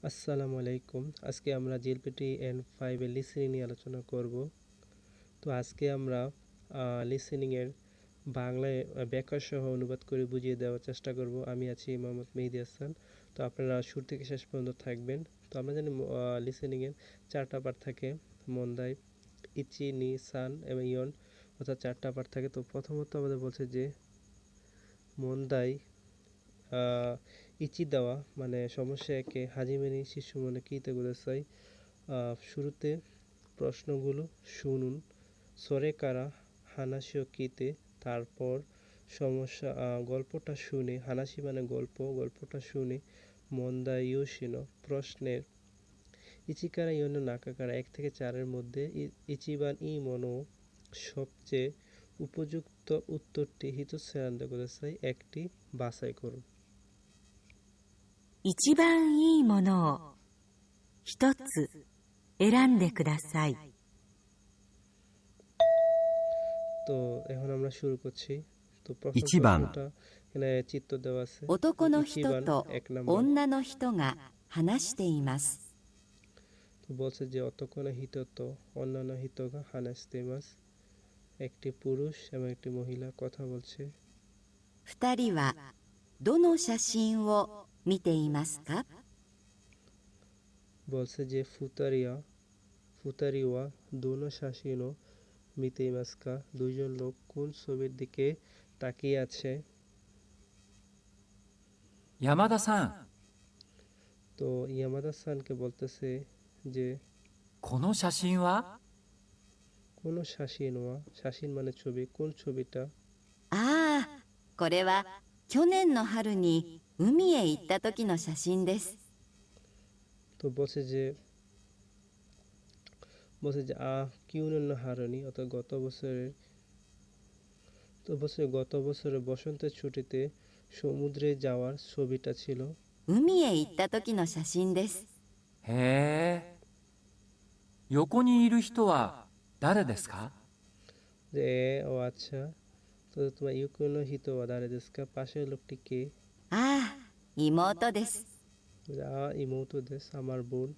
আসসালামু আলাইকুম। আজকে আমরা জিএলপিটি N5 এর লিসেনিং নিয়ে আলোচনা করব। তো আজকে আমরা লিসেনিং এর বাংলায় ব্যাখ্যা সহ অনুবাদ করে বুঝিয়ে দেওয়ার চেষ্টা করব। আমি আছি মোহাম্মদ মেহেদী হাসান। তো আপনারা শুরু থেকে শেষ পর্যন্ত থাকবেন। তো আমরা জানি লিসেনিং এর 4টা পার্ট থাকে। মন্দাই, ইচি, নি, সান এবং ইয়ন, অর্থাৎ 4টা পার্ট থাকে। তো প্রথমত আমাদের বলছে যে মন্দাই ইচি দেওয়া মানে সমস্যা একে হাজিমেনি শিশু মনে কিতে গুদাসাই। শুরুতে প্রশ্নগুলো শুনুন। সরে কারা হানাসিও কিতে, তারপর সমস্যা গল্পটা শুনে, হানাসি মানে গল্প, গল্পটা শুনে মন্দা ইয়োশিনো প্রশ্নের ইচিকারা ইয়োনো নাকাকারা 1 থেকে 4-এর মধ্যে ইচিবান ই মনো সবচেয়ে উপযুক্ত উত্তরটি হিতোসেরান্দে গুদাসাই একটি বাছাই করুন। 一番いいものを一つ選んでください。 তো এখন আমরা শুরু করছি। তো প্রথম 一番 প্রশ্নটা এখানে চিত্র দেওয়া আছে। 男の人 ইচিবান と 1 নাম্বার। 女の人が話しています。 তো বলছে যে অতকোনা হিতত অন্যান্য হিতগা হানাস্তেমাস, একটি পুরুষ এবং একটি মহিলা কথা বলছে। 二人はどの写真を見ていますか？ বলছে যে ফুতারিওয়া দোনো শাসিনো মিতেইমাস্কা, দুইজন লোক কোন ছবির দিকে তাকিয়ে আছে। 山田さん、 তো ইয়ামাদা সানকে বলতেছে যে この写真は কোন শাসিনোয়া, শাসিন মানে ছবি, কোন ছবিটা। ああ、これは去年の春に海へ行った時の写真です。 তো বলছে যে কিউনন্য হারনি, অর্থাৎ গত বছরের। তো বলছে গত বছরের বসন্তের ছুটিতে সমুদ্রে যাওয়ার ছবিটা ছিল। 海へ行った時の写真です。 へえ。横にいる人は誰ですか？ যে ও আচ্ছা, তো তোমার ইউকুনো হিতো ওয়াদারে দেশকা, পাশের লোকটি কে। ああ、妹です。 ইমৌতো দেশ, আমার বোন।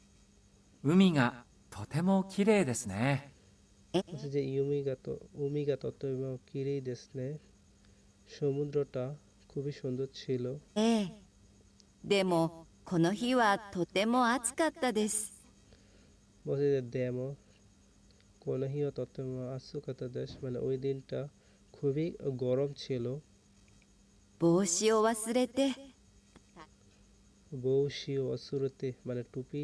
海がとても綺麗ですね。 বলছে যে উমিগা তত্ত্ব কিরেই দেশ নে, সমুদ্রটা খুবই সুন্দর ছিল। ええ。でもこの日はとても暑かったです。 বলছে যে দেমো কোন হিও তত্ত্ব আসুকাতা দেশ, মানে ওই দিনটা খুবই গরম ছিল। 帽子を忘れて বৌশি অসুরতে মানে টুপি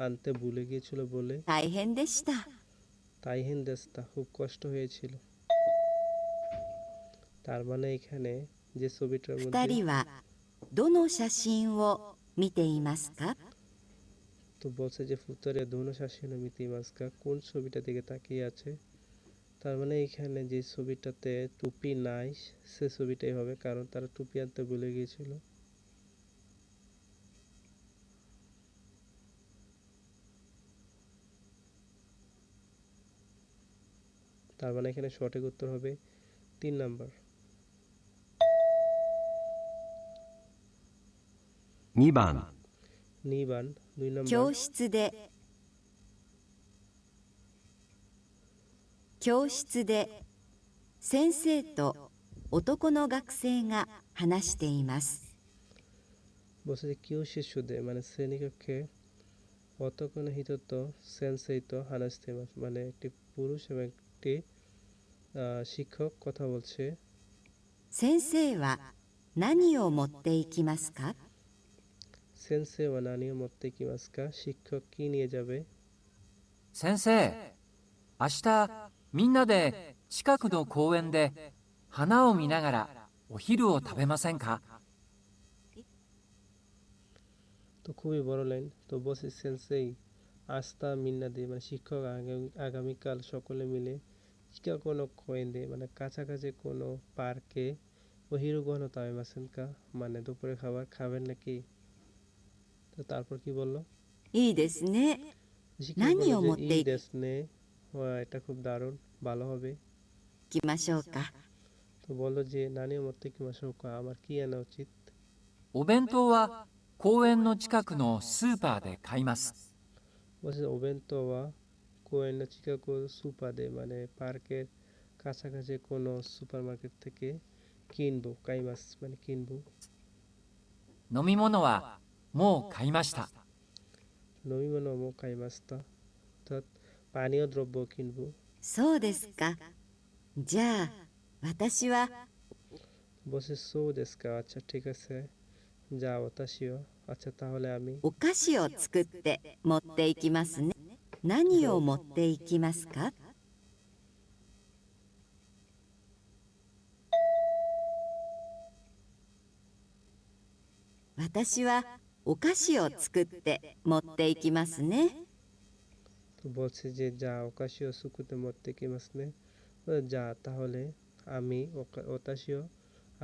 আনতে ভুলে গিয়েছিল বলে। 大変でした。 তাইহেন দেশটা খুব কষ্ট হয়েছিল। তার মানে এখানে যে ছবিটার 二 মধ্যে 人はどの写真を見ていますか？ তো বলছে যে ফুতারে দোনো শাসিনো মিতি মাস্কা, কোন ছবিটা দিকে তাকিয়ে আছে। তার মানে এখানে যে ছবিটাতে টুপি নাই সে ছবিটাই হবে, কারণ তারা টুপি আনতে ভুলে গিয়েছিল। তার মানে এখানে সঠিক উত্তর হবে 3 নাম্বার। 2番 নিবান 2 নাম্বার। 教室で先生と男の学生が話しています。 বলছে যে কিউ শিশুদে মানে শ্রেণীকক্ষে, অতকোনো হিতত সেন্সেইতো হানাস্তেমাস মানে একটি পুরুষ এবং একটি শিক্ষক কথা বলছে। 先生は何を持っていきますか？ সেন্সে ওয়া নানিও মত্তে কিমাস্কা, শিক্ষক কি নিয়ে যাবে। 先生、明日みんなで近くの公園で花を見ながらお昼を食べませんか？ তো খুবই বড় লাইন। তো বলছে সেন্সেই আস্তা মিন্না দে মানে শিক্ষক আগামীকাল সকলে মিলে চিকা কোনো কোয়েন্দে মানে কাছাকাছি কোনো পার্কে ওহিরু গহন তামে মাসেনকা মানে দুপুরে খাবার খাবেন নাকি। তো তারপর কি বললো, いいですね。 শিক্ষক何 বললো を যে 持って ই い দেশনে, এটা খুব দারুণ, ভালো হবে। きましょうか？ তো বললো যে নানিও মত্তে কি মাসে আমার কি আনা উচিত। お弁当は公園の近くのスーパーで買います。 বলছে ও বেন্তো ওয়া কোয়েন চিকাগো সুপারে মানে পার্কের কাছাকাছি কোনো সুপারমার্কেট থেকে কিনবো কাইমাস মানে কিনবো 飲み物はもう買いました。 নমিমনো মো কাইমাস্তা অর্থাৎ পানীয় দ্রব্য কিনবো そうですか。じゃあ私は বলছে সো দেস্কা আচ্ছা ঠিক আছে যা ওতাশিও আচ্ছা তাহলে আমি お菓子を作って持っていきますね。何を持っていきますか？私はお菓子を作って持っていきますね。 তো বলছে যে যা ওকাশিও সুকুতে মরতে কি মাস নে যা তাহলে আমি ওতাশিও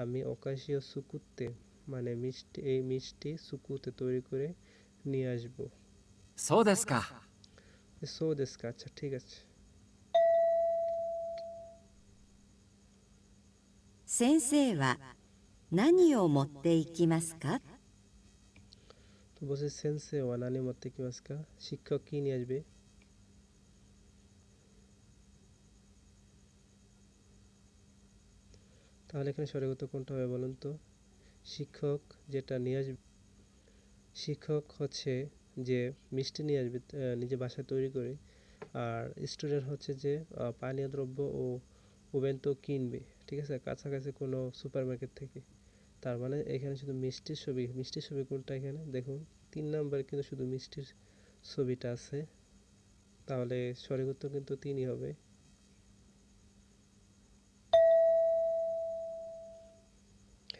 আমি ওকাশিও সুকুতে মানে মিষ্টি এই মিষ্টি সুকুতে তৈরি করে নিয়ে আসবো そうですか。 সো দেস্কা আচ্ছা ঠিক আছে 先生は何を持っていきますか？ তো বলছে সেন্সে ওয়ানানি মরতে কি মাসকা শিক্ষক কি নিয়ে আসবে তাহলে এখানে সঠিক উত্তর কোনটা হবে বলুন তো শিক্ষক যেটা নিয়ে আসবে শিক্ষক হচ্ছে যে মিষ্টি নিয়ে আসবে নিজে বাসায় তৈরি করে আর স্টুডেন্ট হচ্ছে যে পানীয় দ্রব্য ও ওভেনতো কিনবে ঠিক আছে কাছাকাছি কোনো সুপারমার্কেট থেকে তার মানে এখানে শুধু মিষ্টির ছবি কোনটা এখানে দেখুন 3 নম্বরে কিন্তু শুধু মিষ্টির ছবিটা আছে তাহলে সঠিক উত্তর কিন্তু 3ই হবে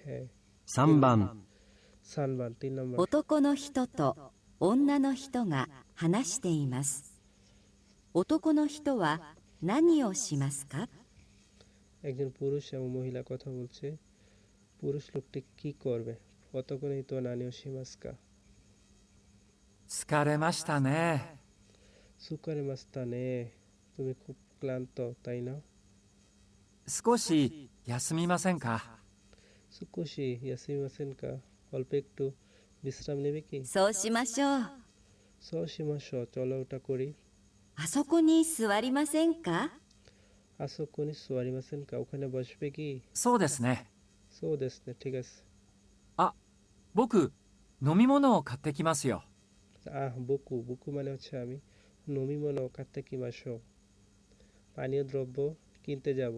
হ্যাঁ 3番 সানবান 3 নম্বর 男の人と女の人が話しています。男の人は何をしますか？ একজন পুরুষ এবং মহিলা কথা বলছে পুরুষ লোকটি কি করবে অতক্ষণে তো নানিও শিমাস্কা 疲れましたね。 সুকারে মাস্তানে তুমি খুব ক্লান্ত তাই না 少し休みませんか？ সুকুশি ইয়াসিমাসেন কা অল্প একটু বিশ্রাম নেবে কি そうしましょう。 সসীমাস চলো ওটা করি あそこに座りませんか？ আসো কোনি সোয়ারিমাসেন কা ওখানে বসবে কি そうですね。 সো দেশ নে ঠিক আছে あ、僕、飲み物を買ってきますよ。 বুকু বুকু মানে হচ্ছে আমি নমিমনো কাটতে কি মাসো পানীয় দ্রব্য কিনতে যাব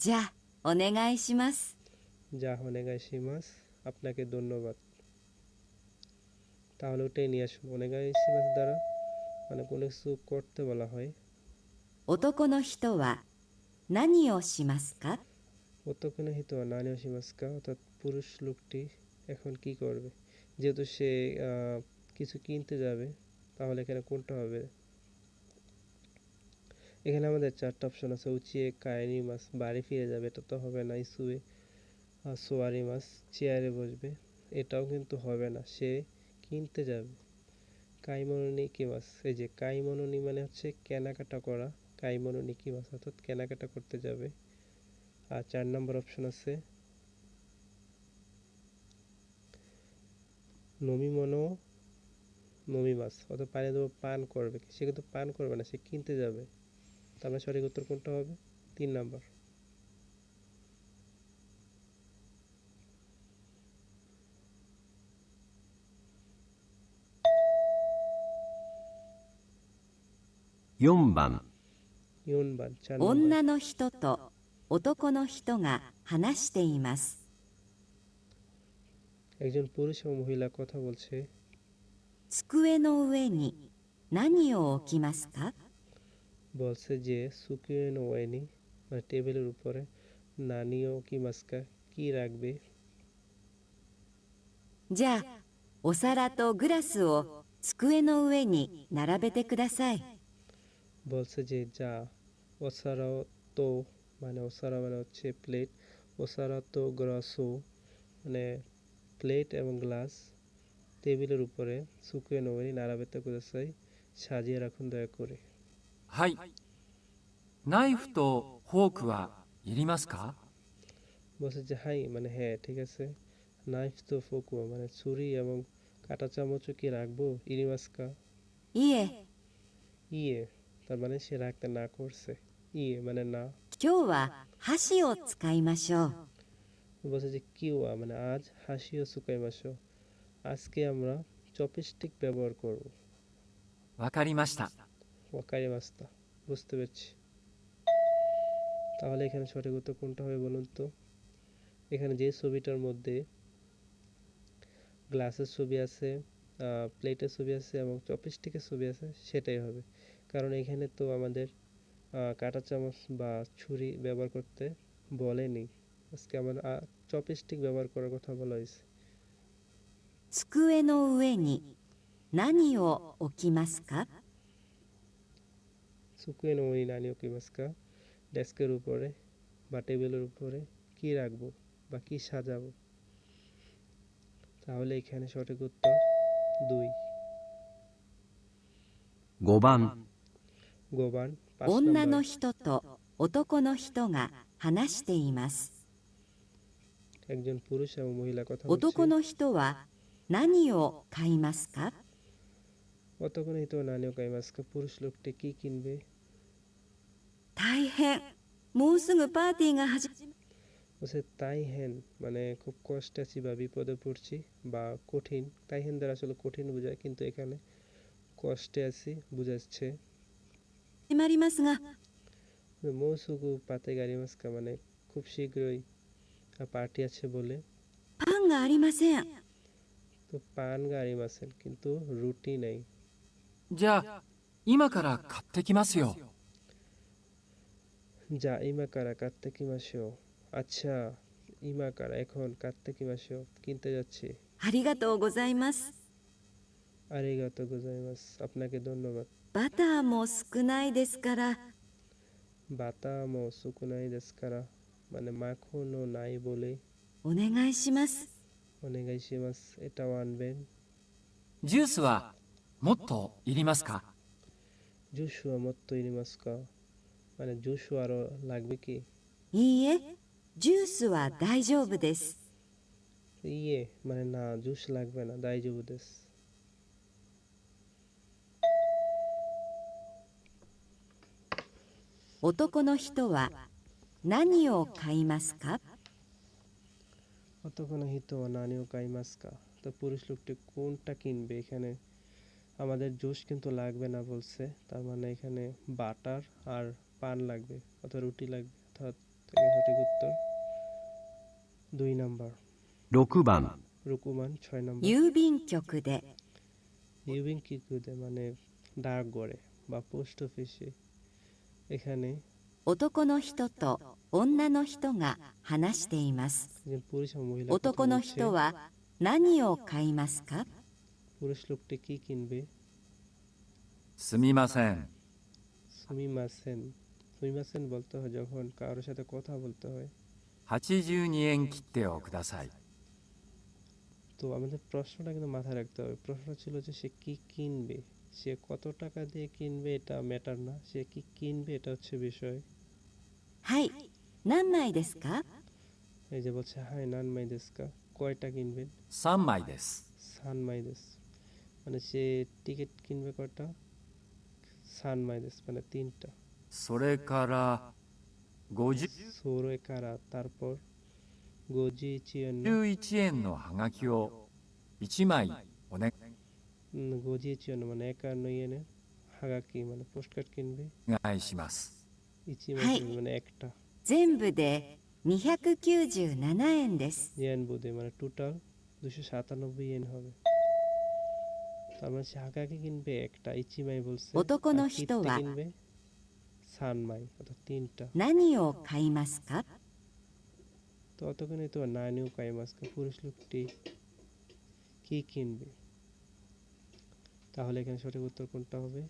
じゃあお願いします。 যা অনেগাই শিমাস আপনাকে ধন্যবাদ তাহলে ওটাই নিয়ে আসুন অনেগাই শিমাস দ্বারা মানে কোনো কিছু করতে বলা হয় 男の人は何をしますか？ অতক্ষণে হিত নানিও শিমাসকা অর্থাৎ পুরুষ লোকটি এখন কি করবে যেহেতু সে কিছু কিনতে যাবে তাহলে এখানে কোনটা হবে এখানে আমাদের 4টা অপশন আছে উচিয়ে কায়নি মাস বাড়ি ফিরে যাবে এটা তো হবে না ইসুয়ে সোয়ারি মাস চেয়ারে বসবে এটাও কিন্তু হবে না সে কিনতে যাবে কাইমনোনি কি মাস এই যে কাইমনোনি মানে হচ্ছে কেনাকাটা করা কাইমনোনি কি মাস অর্থাৎ কেনাকাটা করতে যাবে আর 4 নম্বর অপশন আছে নমিমনো নমিমাস অর্থাৎ পানি দেবো পান করবে সে কিন্তু পান করবে না সে কিনতে যাবে তাহলে সঠিক উত্তর কোনটা হবে 3 নম্বর 4番 4番 4 নম্বর 女の人と男の人が話しています。 একজন পুরুষ এবং মহিলা কথা বলছে 机の上に何を置きますか？ বলছে যে সুকিয়েনো ওয়াইনি মানে টেবিলের উপরে নানিও কি মাস্কা কি রাখবে じゃあお皿とグラスを机の上に並べてください。 বলছে যে যা ওসারাও তো মানে ওসারা মানে হচ্ছে প্লেট ওসারা তো গ্রাসো মানে প্লেট এবং গ্লাস টেবিলের উপরে সুকিয়েনো ওয়াইনি নারাবেতে কুদাসাই সাজিয়ে রাখুন দয়া করে はい。ナイフとフォークはいりますか？ বলছে যে হাই মানে হ্যাঁ ঠিক আছে নাইফ তো ফোকুয়া মানে ছুরি এবং কাঁটা চামচও কি রাখবো? ইরিমাস্কা いえ、 ইয়ে তার মানে সে রাখতে না করছে। ইয়ে মানে না। 今日は箸を使いましょう。 বলছে যে কিওয়া মানে আজ, হাসিও সুকাই মাসো আজকে আমরা চপস্টিক ব্যবহার করব। わかりました。 ওয়াকারি মাস্তা বুঝতে পেরেছি। তাহলে এখানে সঠিক উত্তর কোনটা হবে বলুন তো? এখানে যে ছবিটার মধ্যে গ্লাসের ছবি আছে, প্লেটের ছবি আছে এবং চপস্টিকের ছবি আছে সেটাই হবে। কারণ এখানে তো আমাদের কাঁটা চামচ বা ছুরি ব্যবহার করতে বলেনি। আজকে আমার চপস্টিক ব্যবহার করার কথা বলা হয়েছে। 机の上に何を置きますか？ সুকুয়ে নোই নানিও কিমাস্কা ডেস্কের উপরে বা টেবিলের উপরে কি রাখবো বা কি সাজাবো? তাহলে এখানে সঠিক উত্তর 2। 5番 গোবান 5 女の নাম্বার। 人と男の人が話しています。 একজন পুরুষ এবং মহিলা কথা 男 বলছে। の人は何を買いますか？ অতক্ষণ তো নানিও কাইমাস্কা পুরুষ লোকটি কি কিনবে? 大変、もうすぐパーティーが始まる。 বলছে তাই হেন মানে খুব কষ্টে আছি বা বিপদে পড়ছি বা কঠিন। তাই হেন দ্বারা আসলে কঠিন বোঝায়, কিন্তু এখানে কষ্টে আছি বুঝাচ্ছে। 始まりますが、 মৌসুকু পাতে গাড়ি মাস্কা মানে খুব শীঘ্রই পার্টি আছে বলে। パンがありません。 তো পান গাড়ি মাসেন কিন্তু রুটি নাই। じゃあ、今から買ってきますよ。 যা ইমা কারা কাটতে কি মাসেও। আচ্ছা ইমা কারা এখন কাটতে কি মাসেও কিনতে যাচ্ছি। ありがとうございます。 আরিগাতো গোজাইমাস আপনাকে ধন্যবাদ। バターも少ないですから、 বাতা মো সুকুনাই দেস্কারা মানে মাখনও নাই বলে お願いします。 অনেগাইশিমাস এটাও আনবেন। ジュースはもっといりますか？ জুসুয়া মত্ত ইনিমাস্কা মানে জুসু আরো লাগবে কি? いいえ、ジュースは大丈夫です。 ইয়ে মানে না জুস লাগবে না, দাইজুবু দেস। 男の人は何を買いますか？ অতক্ষণ হিতো নানিও কাইমাস্কা তো পুরুষ লোকটি কোনটা কিনবে? এখানে আমাদের জুস কিন্তু লাগবে না বলছে, তার মানে এখানে বাটার আর পান লাগবে অথবা রুটি লাগবে, অর্থাৎ সঠিক উত্তর 2 নাম্বার। 6番 রুকুমান 6 নাম্বার। 郵便局で ইউবিং কিকুদে মানে ডাক ঘরে বা পোস্ট অফিসে। এখানে 男の人と女の人が話しています。 একজন পুরুষ এবং মহিলা কথা 男の বলছে। 人は何を買いますか？ পুরুষ লোকটি কি কিনবে? すみません。 সুমিমাসেন সুমিমাসেন বলতে হয় যখন কারোর সাথে কথা বলতে হয়। 82円切手をください。 তো আমাদের প্রশ্নটা কিন্তু মাথায় রাখতে হবে। প্রশ্নটা ছিল যে সে কি কিনবে, সে কত টাকা দিয়ে কিনবে এটা ম্যাটার না, সে কি কিনবে এটা হচ্ছে বিষয়। はい、何枚ですか？ এই যে বলছে হাই নান মাই দেস্কা কয়টা কিনবেন? 3枚です。 সান মাই দেস মানে সে টিকিট কিনবে কয়টা? সান মাই দেস মানে 3টা। それから50 সোরে কারা তারপর গোজি চিয়েন 11円のハガキを1枚お願 গোজি চিয়েন মানে 51 ইয়েনে হাগাকি মানে পোস্টকার্ড কিনবে। いします。 ইচিমাই হাই। কিনবে মানে একটা। 全部で297円です。 ইয়েন বোধে মানে টোটাল 297 ইয়েন হবে। তার মানে সে হাগাকি কিনবে একটা, ইচিমাই বলছে।男のআর人 কিত্তে は কিনবে সানমাই অর্থাৎ 3টা। 何を買いますか？ তো অতক্ষণে তো নানিও কাইমাস্কা পুরুষ লোকটি কি কিনবে? তাহলে এখানে সঠিক উত্তর কোনটা হবে?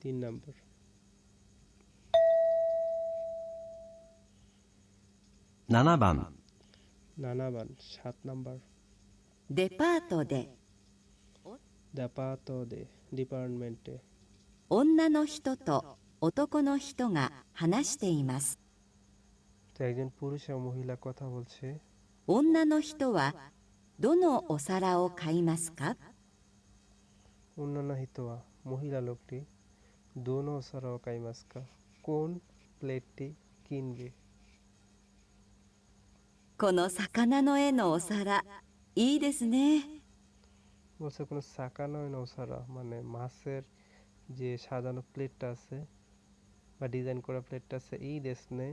3 নাম্বার। 7番 নানাবান 7 নাম্বার। デパートで দাপাতো দে ডিপার্টমেন্টে 女の人と男の人が話しています。 তো একজন পুরুষ এবং মহিলা কথা বলছে। 女の人はどのお皿を買いますか？ অন্যান্য হিতোয়া মহিলা লোকটি দোনো সারাও কাইমাস্কা কোন প্লেটটি কিনবে? この魚の絵のお皿、いいですね。 বলছে কোনো সাকানয় নৌসারা মানে মাছের যে সাজানো প্লেটটা আছে বা ডিজাইন করা প্লেটটা আছে এই দেশনে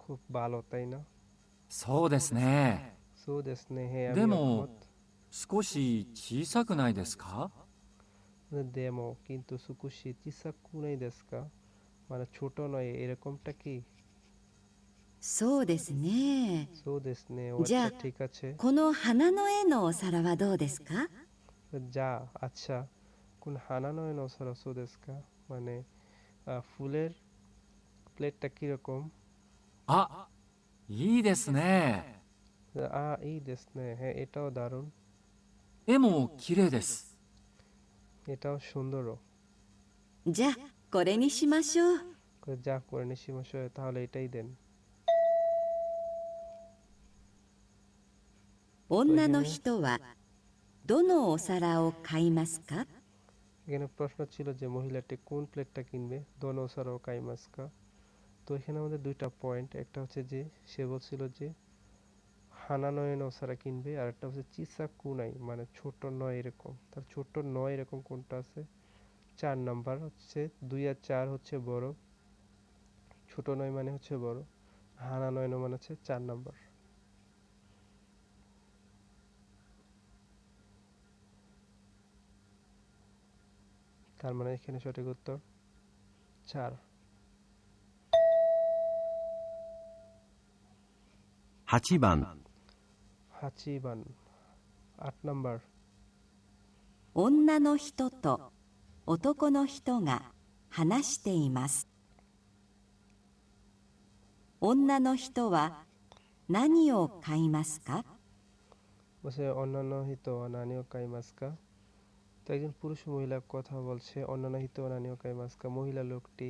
খুব ভালো তাই না? そうですね。 সো দেশনে হ্যাঁ で আমি も একমত। 少し小さくないですか？ দেমো কিন্তু সুকুশি চিসাকু নাই দেশকা মানে ছোট নয় এরকমটা কি? そうですね。 সো দেশনে ও じゃ আচ্ছা あ ঠিক আছে この花の絵のお皿はどうですか？ যা আচ্ছা কোন হানানয় নৌসারা সো দেশকা মানে ফুলের প্লেটটা কিরকম? あ、いいですね。 এই দেশনে হ্যাঁ এটাও দারুণ 絵も綺麗です。 এটাও সুন্দরও। じゃあこれにしましょう。 যা করে নিশিমশাই তাহলে এটাই দেন। 女の人はどのお皿を買いますか？ এখানে প্রশ্ন ছিল যে মহিলাটি কোন প্লেটটা কিনবে দোনো সারাও কাইমাস্কা। তো এখানে আমাদের দুইটা পয়েন্ট, একটা হচ্ছে যে সে বলছিল যে হানানয় নৌসারা কিনবে আর একটা হচ্ছে চিসা কুনাই মানে ছোট নয় এরকম। তার ছোট নয় এরকম কোনটা আছে? 4 নাম্বার হচ্ছে 2 আর 4 হচ্ছে বড়, ছোট নয় মানে হচ্ছে বড়, হানানয় মানে হচ্ছে 4 নাম্বার। তার মানে এখানে সঠিক উত্তর 4। 8番 হাচিবান 8 নাম্বার। 女の人と男の人が話しています。女の人は何を買いますか？ বলছে অন্যান্য হিত অনানিও কাইমাস্কা। তো একজন পুরুষ ও মহিলা কথা বলছে, অন্যান্য হিত অনানিও কাইমাস্কা, মহিলা লোকটি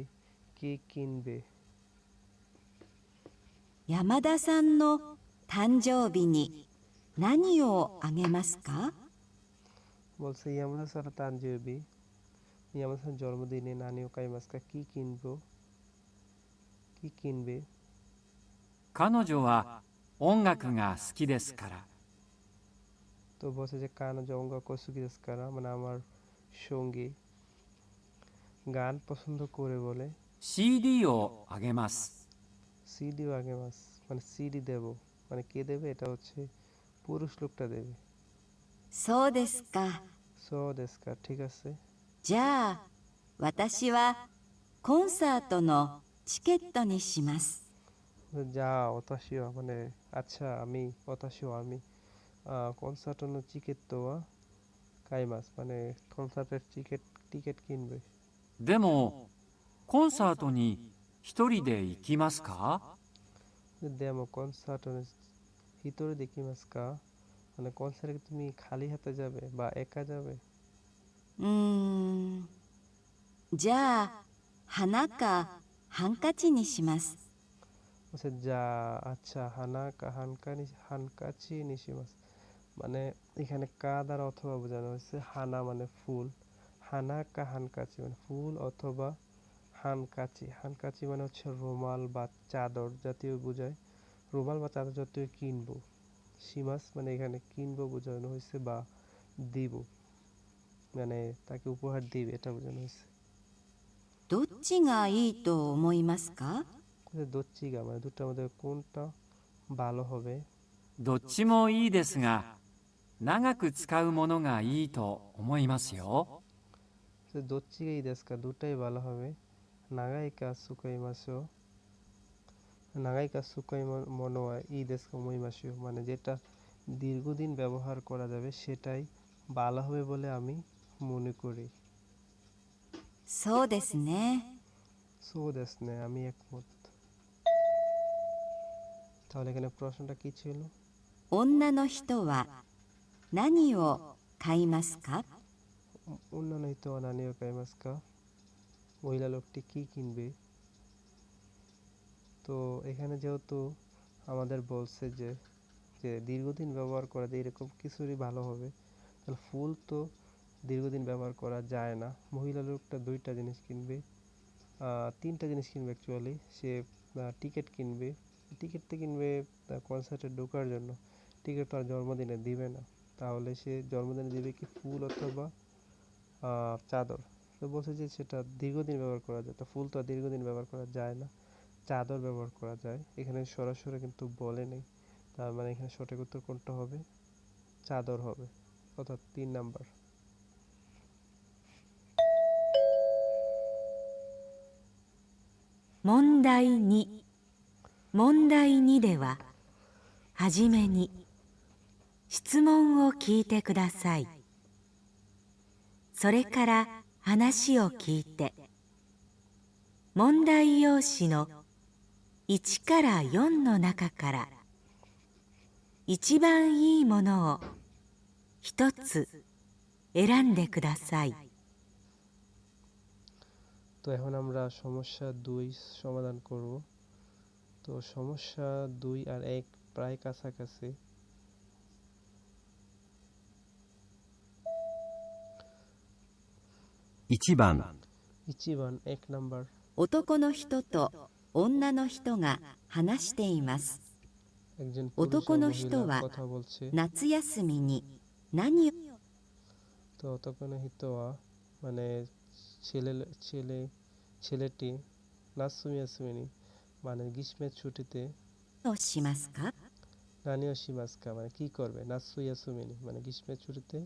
কি কিনবে? 山田さんの誕生日に何をあげますか？ বলছে ইয়ামাদা সারা তানজিবি, ইয়ামাদা সার জন্মদিনে নানিও কাইমাস্কা কি কিনবো, কি কিনবে? 彼女は音楽が好きですから。 তো বলছে যে কানো জঙ্গা কসুকি দেস্কারা মানে আমার সঙ্গী গান পছন্দ করে বলে। CD をあげます。 সিডিও আগে মাস মানে সিডি দেব, মানে কে দেবে? এটা হচ্ছে পুরুষ লোকটা দেবে। そうですか。 সো দেস্কা ঠিক আছে। じゃあ私はコンサートのチケットにします。 যা অতাশিও মানে আচ্ছা আমি অতাশিও আমি কনসার্ট নো টিকেট তো কাইমাস মানে কনসার্টের টিকেট কিনবে। でもコンサートに一人で行きますか？ দেমো কনসার্ট ভিতরে দেখিমাস কা মানে কনসার্টে তুমি খালি হাতে যাবে বা একা যাবে? じゃあ花かハンカチにします。 বলছে যা আচ্ছা হানকাচি নিশিমাস মানে এখানে কা দ্বারা অথবা বোঝানো হয়েছে। হানা মানে ফুল, হানাকা হানকাচি মানে ফুল অথবা হানকাচি। হানকাচি মানে হচ্ছে রুমাল বা চাদর জাতীয় বোঝায়, রুমাল বা চাদর জাতীয় কিনবো। শিমাস মানে এখানে কিনবো বোঝানো হয়েছে বা দিব মানে তাকে উপহার দিবে এটা বোঝানো হয়েছে। どっちがいいと思いますか？ দচ্চিগা মানে দুটার মধ্যে কোনটা ভালো হবে? どっちもいいですが、長く使うものがいいと思いますよ。 দচ্চিগা ই দেস্কা দুটাই ভালো হবে। নাগাইকা সুকাইমাসো নাগাইকা সুকাই মনোয়া ই দেস্কা মইমাসিও মানে যেটা দীর্ঘদিন ব্যবহার করা যাবে সেটাই ভালো হবে বলে আমি মনে করি। そうですね。 সো দেশনে আমি একমত। তাহলে এখানে প্রশ্নটা কি ছিল? 女の人は何を買いますか？ অন্যান্য হিত অনানিও কাইমাস্কা মহিলা লোকটি কি কিনবে? তো এখানে যেহেতু আমাদের বলছে যে যে দীর্ঘদিন ব্যবহার করা যায় এরকম কিছুরই ভালো হবে। তাহলে ফুল তো দীর্ঘদিন ব্যবহার করা যায় না। মহিলা লোকটা দুইটা জিনিস কিনবে, তিনটা জিনিস কিনবে অ্যাকচুয়ালি। সে টিকিট কিনবে, টিকিটটা কিনবে কনসার্টে ঢোকার জন্য। টিকিট তো আর জন্মদিনে দিবে না, তাহলে সে জন্মদিনে দিবে কি ফুল অথবা চাদর। তো বলছে যে সেটা দীর্ঘদিন ব্যবহার করা যায়, তো ফুল তো আর দীর্ঘদিন ব্যবহার করা যায় না, চাদর ব্যবহার করা যায়। এখানে সরাসরি কিন্তু বলে নেই, তার মানে এখানে সঠিক উত্তর কোনটা হবে? চাদর হবে, অর্থাৎ 3 নাম্বার। 問題2。問題2では、はじめに質問を聞いてください。それから話を聞いて、問題用紙の1から4の中から一番いいものを一つ選んでください。 তো এখন আমরা সমস্যা 2 সমাধান করব। তো সমস্যা 2 আর 1 প্রায় কাছাকাছি। 1番 1番 1 নাম্বার। 男の人と女の人が話しています。 একজন পুরুষ ও男の মহিলা 人は কথা বলছে। 夏休みに何を তো অতক্ষণে হিতোয়া মানে ছেলেটি নাসুমি আসুমিনি মানে গ্রীষ্মের ছুটিতে しますか？ নানিও শিমাস্কা মানে কি করবে, নাসুই আসুমিনি মানে গ্রীষ্মের ছুটিতে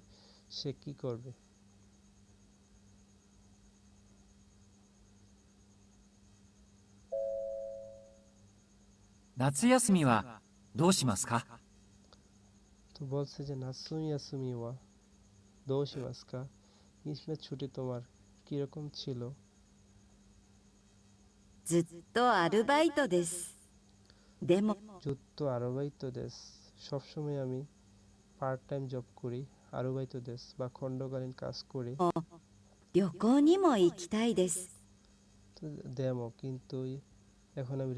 সে কি করবে। 夏休みはどうしますか？ তো বলছে যে নাসুমি আসুমি ওয়া দোশিমাস্কা, গ্রীষ্মের ছুটি তোমার কিরকম ছিল। ずっとアルバイトです。でも যুদ্ধ আরবাইতো দেশ, সবসময় আমি পার্ট টাইম জব করি। আরবাইতো দেশ বা খণ্ডকালীন কাজ করি। 旅行にも行きたいです。 তো দেমো কিন্তু এখন আমি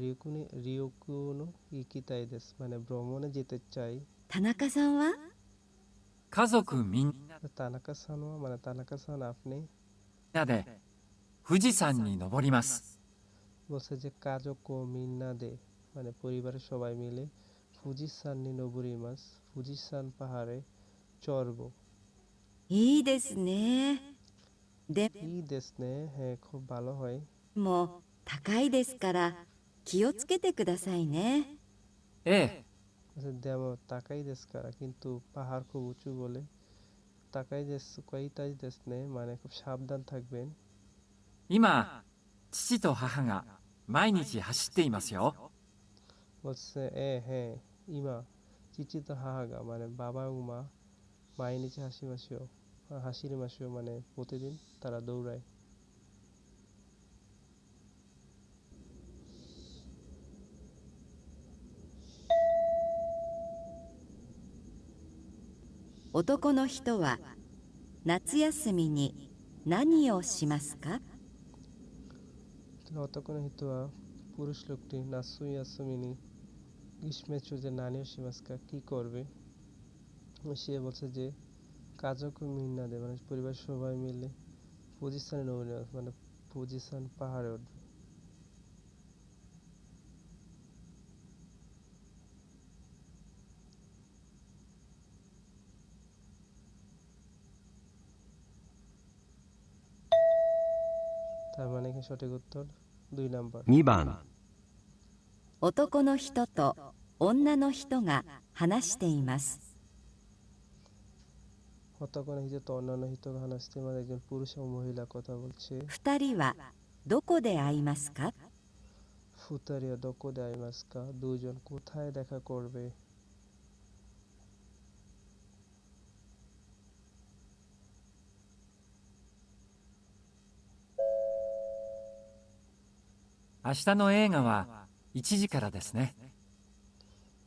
রিওকুনো ইকিতাই দেশ মানে ভ্রমণে যেতে চাই। 田中さんは？ 家族みん তানাকা সানোয়া মানে তানাকা সান আপনি। なで富士山に登ります。 বলছে যে কাজকো মিন্না দে মানে পরিবারের সবাই মিলে ফুজিসান নি নোবুরিমাস ফুজিসান পাহাড়ে চড়বো। いいですね。で ই দেশনে হ্যাঁ খুব ভালো হয়। も高いですから気をつけてくださいね。 ええ、 বলছে দেমো তাকাই দেশ কারা কিন্তু পাহাড় খুব উঁচু বলে তাকাই দেশ কয়তাই দেশনে মানে খুব সাবধান থাকবেন। 今父と母が毎日走っていますよ。 বলছে হ্যাঁ ইমা চিচি তো হাহাগা মানে বাবা এবং মা মায়ের নিচে হাসির মাসিও মানে প্রতিদিন তারা দৌড়ায়। 男の人は夏休みに何をしますか？ অতক্ষণে হিতুয়া পুরুষ লোকটি নাসুই আসুমিনি গ্রীষ্মের ছুটিতে নানিও শিমাস্কা কি করবে। সে বলছে যে কাজকো মিন্না দে মানে পরিবার সবাই মিলে পজিশনে নবীন মানে পজিশন পাহাড়ে উঠবে। তার মানে কি সঠিক উত্তর 2 নাম্বার। 2番男の人と女の人が話しています。 অতক্ষণে হিতে তো অন্যান্য হিতগান আসতে মানে একজন পুরুষ ও মহিলা কথা বলছে। 二人はどこで会いますか？ ফুতারিয়া দোকো দেয় মাস্কা দুজন কোথায় দেখা করবে। 明日の映画は1時からですね。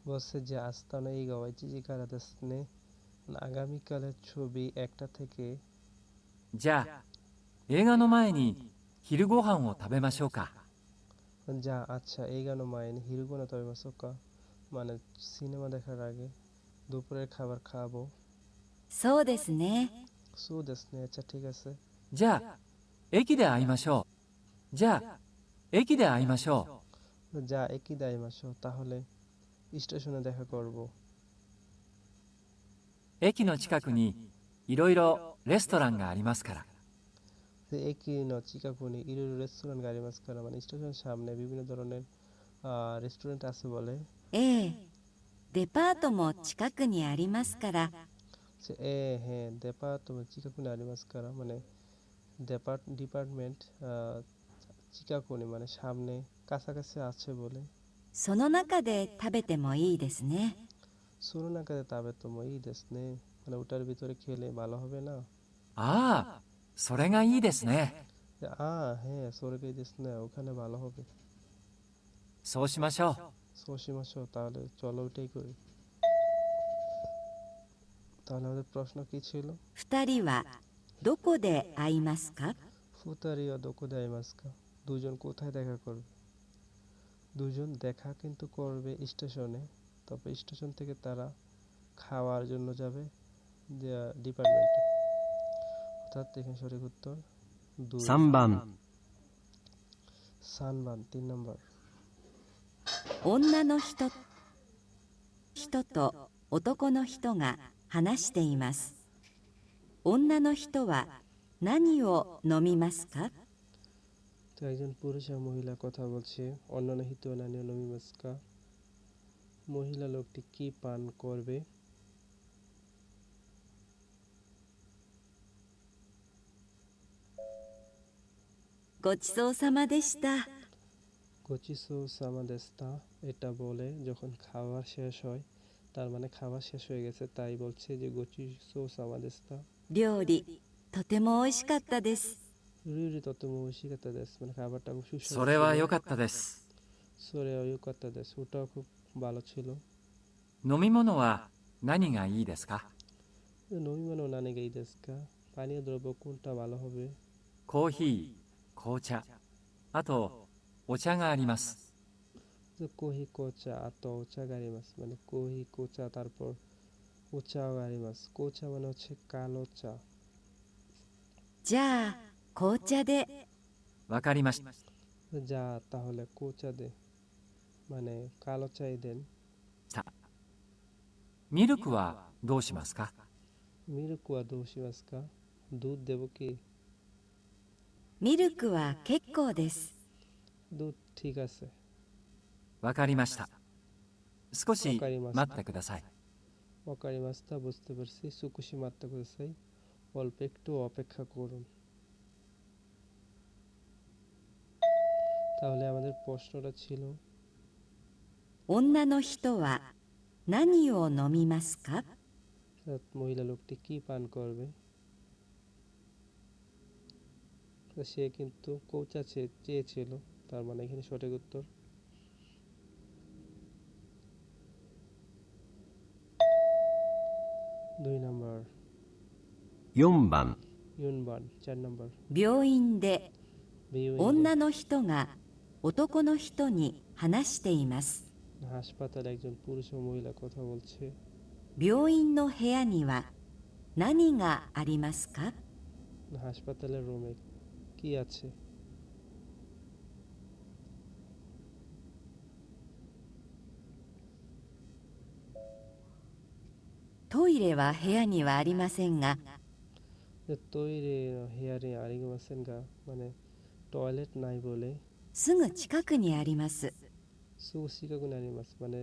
বলছে যে আস্তানা এই গাওয়া চিজিকারা দেশনে আগামীকালের ছবি 1টা থেকে। じゃあ映画の前に昼ご飯を食べましょうか。 যা আচ্ছা এই গানো মাইন হিরুগোনা তবে মাসোকা মানে সিনেমা দেখার আগে দুপুরের খাবার খাবো। そうですね。 সো দেস নে, আচ্ছা ঠিক আছে। じゃあ、駅で会いましょう。じゃあ、駅で会いましょ যা একই দায় মাসো, তাহলে স্টেশনে দেখা করব। う。駅の近くにいろいろレストランがありますから。 একই ন চিকাকুনি ইরোরো রেস্টুরেন্ট গাড়ি মাস্কারা, মানে স্টেশনের সামনে বিভিন্ন ধরনের রেস্টুরেন্ট আছে বলে। ええ、デパートも近くにありますから、 সে হ্যাঁ, তোমার চিকাকুনি আরি মাস্কারা, মানে ডিপার্টমেন্ট চিকাকুনি মানে সামনে কাছাকাছি আছে বলে। その中で食べてもいいですね。 সোনো নাকাতে তাবে তো মই দেস নে, মানে ওটার ভিতরে খেলে ভালো হবে না? ああ、それがいいですね。 হ্যাঁ, সরকারি দেস না, ওখানে ভালো হবে। そうしましょう。 সোসিমাসো, তাহলে চলো ওটাই করি। তাহলে আমাদের প্রশ্ন কি ছিল? 二人はどこで会いますか？ ফুতারিও দোকো দেয় মাস্কা, দুজন কোথায় দেখা করবে? দুজন দেখা কিন্তু করবে স্টেশনে, তবে স্টেশন থেকে তারা খাওয়ার জন্য যাবে ডিপার্টমেন্টে। অর্থাৎ এখানে সঠিক উত্তর 2। 3番、 সানবান 3 নম্বর। 女の人と男の人が話しています。女の人は何を飲みますか？ তো একজন পুরুষ আর মহিলা কথা বলছে। অন্যান্য হিত নানীয় নমি মাস্কা, মহিলা লোকটি কি পান করবে? ごちそうさまでした。 গোচিসো সামাদেস্তা, এটা বলে যখন খাওয়া শেষ হয়, তার মানে খাওয়া শেষ হয়ে গেছে, তাই বলছে যে গোচিসো সামাদেস্তা। 料理とても美味しかったです。 রুরি ততমো ওইশিকাতা দেশ, মানে খাবারটা খুব সুস্বাদু それは良 ছিল। かったです。 সোরে অয়ুকাতা দেশ, ওটাও খুব ভালো ছিল। 飲み物は何がいいですか？ নমিমানো নানেগাই দেশকা, পানীয় দ্রব্য কোনটা ভালো হবে? コーヒー、紅茶、あとお茶があります。 কোহি কোচা আতো ওচা গাড়ি মাছ, মানে কোহি কোচা তারপর ওচাও গাড়ি মাছ। কোচা মানে হচ্ছে কালো চা। じゃあ紅茶で。 わかりました。 যা তাহলে কোচা দে, মানে কালো চাই দেন। ミルクはどうしますか？ মিল্কুয়া দোষি মাস্কা, দুধ দেব কি? ミルクは結構です。 দুধ ঠিক আছে। わかりました。少しわかりました待ってください。 ওকারি মাস্তা, বুঝতে পারছি। সুকুশি মাত্তা করে চাই, অল্প একটু অপেক্ষা করুন। তাহলে আমাদের প্রশ্নটা ছিল, 女の人は何を飲みますか？ মহিলা লোকটি কি পান করবে? তো সে কিন্তু কোচা চেয়েছিল, তার মানে এখানে সঠিক উত্তর 2 নম্বর। 4番、 ইউনবান 4 নম্বর। 病院で বিউইন, 女の人が男の人に話しています。 হাসপাতালে একজন পুরুষ ও মহিলা কথা বলছে। 病院の部屋には何がありますか？ হাসপাতালের রুমে কি আছে? トイレは部屋にはありませんが、 তৈরি হেয়ারে আরিগমাসেন গা, মানে টয়লেট নাই বলে। すぐ近くにあります。 সুশিকাগুন আরিমাস, মানে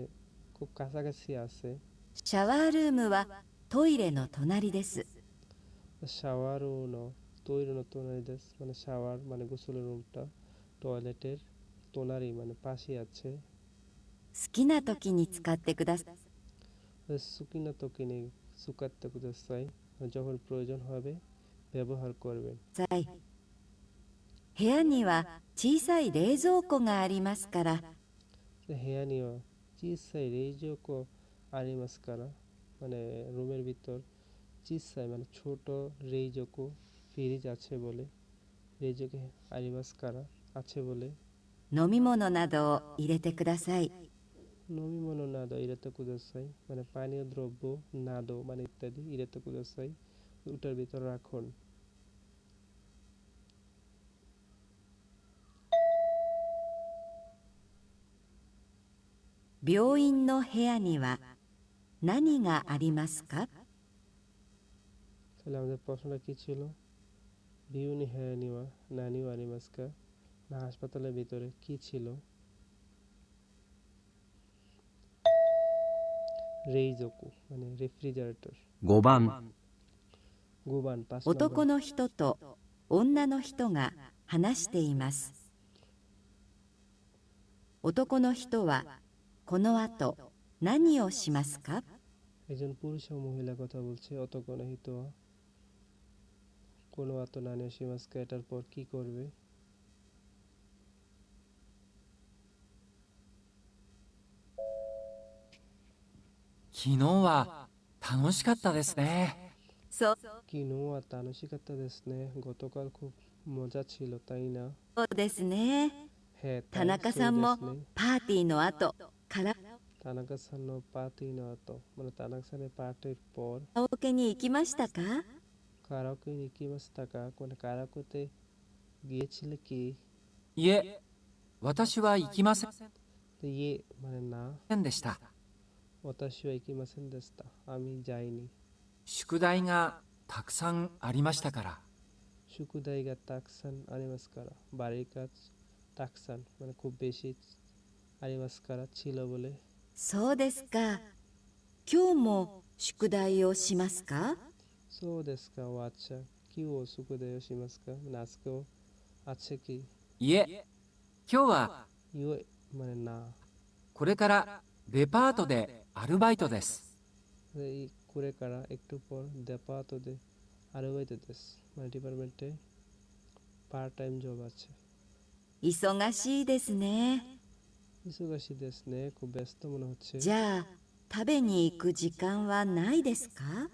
খুব কাছাকাছি আছে। シャワールームはトイレの隣です。 শাওয়ারও ন তৈরি ন তোনারি দেশ, মানে শাওয়ার মানে গোসলের রুমটা টয়লেটের তোনারি মানে পাশে আছে। 好きな時に使ってください。 সুকিনা তোকিনে সুকাত্তা কুদাসাই, যখন প্রয়োজন হবে ব্যবহার করবেন। 部屋には小さい冷蔵庫がありますから、 হেয়া নিও চিসাই রেইজোকো আরিমাস্কারা, মানে রুমের ভিতর চিসাই মানে ছোট রেইজোকো ফ্রিজ আছে বলে, রেইজোকে আরিমাস্কারা আছে বলে। 飲み物などを入れてください。নমিমনো নাদো ইরাতে কুদাসাই মানে পানীয় দ্রব্য, নাদো মানে ইত্যাদি, ইরাতে কুদাসাই ওটার ভিতর রাখুন। 病院の部屋には何がありますか？ তাহলে আমাদের প্রশ্নটা কি ছিল? বিউনি হ্যাঁ নিওয়া নানিও আনিমাস্কা, না হাসপাতালের ভিতরে কি ছিল? রেইজোকু মানে রেফ্রিজারেটর। 5番、 গোবান 5 男 নম্বর। の人と女の人が話しています。男の人はこの後何をしますか？ একজন পুরুষ ও মহিলা কথা বলছে। অতকোনো হিতোয়া কোনো আতো নানিও শিমাস্কা এটার পর কি করবে? 昨日は楽しかったですね。そう কিনোয়া তানোশিকাত্তা দেশনে গতকাল খুব মজা ছিল তাই না? ですね。 হ্যাঁ 田 তাই 中 সেই さんも দেশনে パーティーの後カラ তানাকা সানো পাতি আতো মানে তানাকা সানের পার্টির পর オケに行きましたか？ কারাওকে নিকিমাস্তাকা মানে কারাওকেতে গিয়েছিলে কি? いえ、私は行きませ তো ইয়ে মানে না, んでした。 ওতাশি ওয়া ইকিমাসেন দেশতা আমি যাইনি। 宿題がたくさんありましたから。 শুকুদাইগা তাকসান আনিমাস্কারা বাড়ির কাজ তাকসান মানে খুব বেশি আনিমাস্কারা ছিল বলে। そうですか。今日も宿題をしますか？ সো দেশকা ও আচ্ছা কি ও শুকুদাইও শিমাস্কা মানে আজকেও আছে কি? いえ、今日は ইউ মানে না, これからデパートでアルバイトです。 এই করে কারা একটু পর দেপাতো দে আরবাইতে দেশ মানে ডিপার্টমেন্টে পার্ট টাইম জব আছে। 忙しいですね。 ইসুগাশি দেশ নে খুব ব্যস্ত মনে হচ্ছে। じゃあ食べに行く時間はないですか？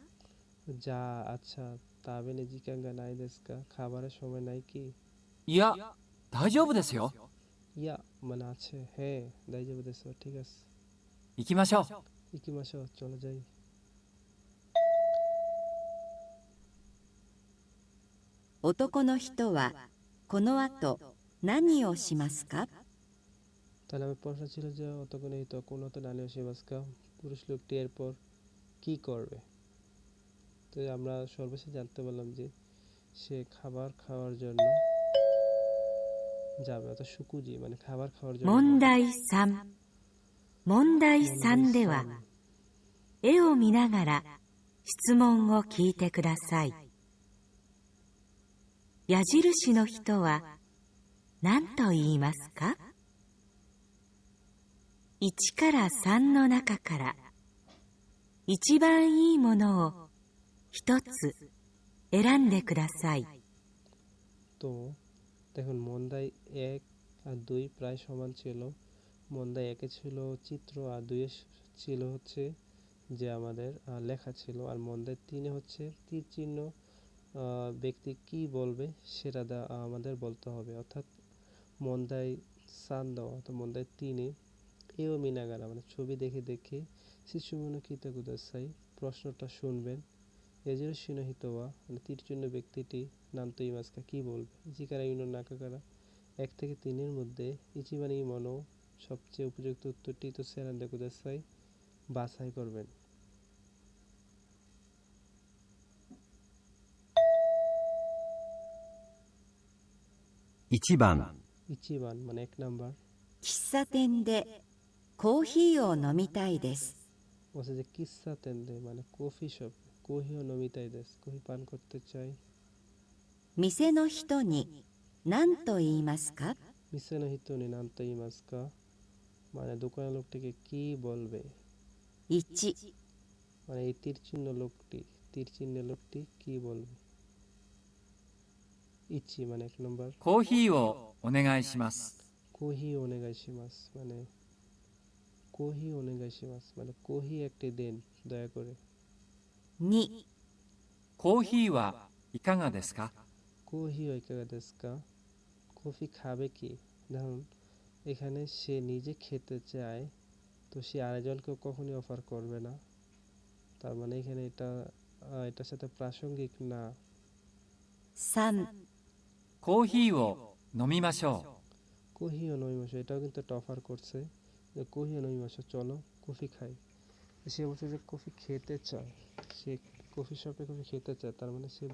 যা আচ্ছা তাবেনে জিকাঙ্গা নাই দেশকা খাবারের সময় নাই কি? いや、大丈夫ですよ。 ইয়া মানে আছে হ্যাঁ দাইজাবু দেশ ঠিক আছে। 行きましょう。 ইকিমাসো চলে যাই। 男の人はこの後何をしますか？ তাহলে আমার প্রশ্ন ছিল যে অতক্ষণে তো কোনো তো নানি শিমাস্কা পুরুষ লোকটি এরপর কি করবে? তো আমরা সর্বশেষ জানতে পারলাম যে সে খাবার খাওয়ার জন্য যাবে, অর্থাৎ শুকুজি মানে খাবার খাওয়ার জন্য 問 যাবে। 題3。問題3では মন্দাই 絵を見ながら質問を聞いてください。矢印の人は何と言いますか？1から3の中から一番いいものを一つ選んでください。 তো দেখুন মন্দাই 1 আর 2 প্রায় সমান ছিল। মন্দাই 1 ছিল চিত্র আর 2 ছিল হচ্ছে যে আমাদের লেখা ছিল, আর মন্দাই 3 হচ্ছে তীর চিহ্ন ব্যক্তি কি বলবে সেটা আমাদের বলতে হবে। অর্থাৎ মন্দাই সান দেওয়া অর্থাৎ মন্দাই 3 এও মিনাগারা মানে ছবি দেখে দেখে শিশুমনো কিতা কুদাসাই প্রশ্নটা শুনবেন। এজের সিনহিতওয়া মানে তীর চিহ্ন ব্যক্তিটি নামতো ইমাস্কা কি বলবে? ইচিকারা ইউনো নাকাকারা 1 থেকে 3 এর মধ্যে ইচিবানি মনো সবচেয়ে উপযুক্ত উত্তরটি তো সেরান্দে কুদাসাই বাছাই করবেন। 1番、 ইচিবান মানে 1 নাম্বার 喫茶店でコーヒーを飲みたいです。 বলছে যে কিসা তেন্দে মানে কফি শপ কোহিও নমিতাই দেশ কফি পান করতে চাই। 店の人に何と言いますか？ মিসেনো হিতোনি নামতো ইমাস্কা মানে দোকানের লোকটিকে কি বলবে? 1、 মানে এই তীর চিহ্ন লোকটি কি বলবে? ইচ্ছি মানে 1 নম্বর コーヒーをお願いします。 কোহি ওনেগাইশিমাস মানে কোহি ওনেগাইশিমাস মানে কোহি একটি দেন দয়া করে। 2、コーヒーはいかがですか？ কোহি ওইকাগা দেশকা কফি খাবে কি? ধরুন এখানে সে নিজে খেতে চায়, তো তো সে আরেকজনকেও কখনই অফার করবে না, তার মানে এখানে এটার সাথে প্রাসঙ্গিক না। 3、コーヒーを飲みましょ কহিও নই মাসো, এটাও কিন্তু একটা অফার করছে যে কহিও নই মাসো, চলো কফি খাই। সে বলছে যে কফি খেতে চায়, সে কফি শপে কফি খেতে চায়, তার মানে সে